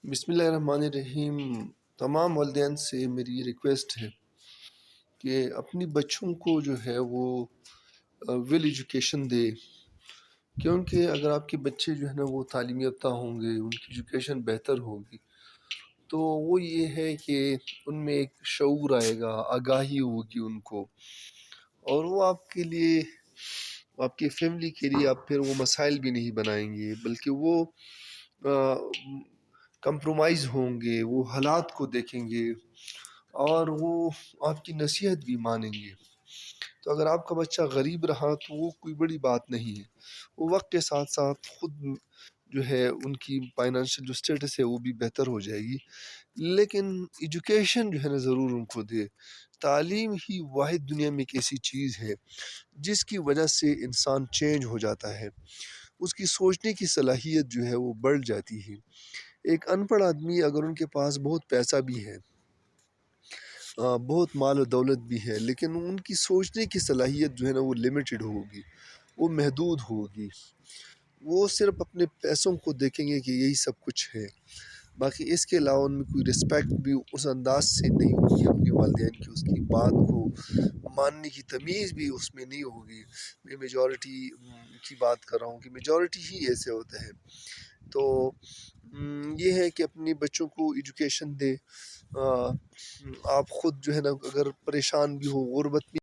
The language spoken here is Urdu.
بسم اللہ الرحمن الرحیم۔ تمام والدین سے میری ریکویسٹ ہے کہ اپنی بچوں کو جو ہے وہ ویل ایجوکیشن دے، کیونکہ اگر آپ کے بچے جو ہے نا وہ تعلیم یافتہ ہوں گے، ان کی ایجوکیشن بہتر ہوگی، تو وہ یہ ہے کہ ان میں ایک شعور آئے گا، آگاہی ہوگی ان کو، اور وہ آپ کے لیے، آپ کی فیملی کے لیے آپ پھر وہ مسائل بھی نہیں بنائیں گے، بلکہ وہ کمپرومائز ہوں گے، وہ حالات کو دیکھیں گے اور وہ آپ کی نصیحت بھی مانیں گے۔ تو اگر آپ کا بچہ غریب رہا تو وہ کوئی بڑی بات نہیں ہے، وہ وقت کے ساتھ ساتھ خود جو ہے ان کی فائنانشیل جو اسٹیٹس ہے وہ بھی بہتر ہو جائے گی، لیکن ایجوکیشن جو ہے نا ضرور ان کو دے۔ تعلیم ہی واحد دنیا میں ایک ایسی چیز ہے جس کی وجہ سے انسان چینج ہو جاتا ہے، اس کی سوچنے کی صلاحیت جو ہے وہ بڑھ جاتی ہے۔ ایک ان پڑھ آدمی اگر ان کے پاس بہت پیسہ بھی ہے، بہت مال و دولت بھی ہے، لیکن ان کی سوچنے کی صلاحیت جو ہے نا وہ لمیٹڈ ہوگی، وہ محدود ہوگی، وہ صرف اپنے پیسوں کو دیکھیں گے کہ یہی سب کچھ ہے، باقی اس کے علاوہ ان میں کوئی رسپیکٹ بھی اس انداز سے نہیں ہوگی اپنے والدین کی، اس کی بات کو ماننے کی تمیز بھی اس میں نہیں ہوگی۔ میں میجورٹی کی بات کر رہا ہوں کہ میجورٹی ہی ایسے ہوتے ہیں۔ تو یہ ہے کہ اپنے بچوں کو ایجوکیشن دے۔ آپ خود جو ہے نا اگر پریشان بھی ہو، غربت میں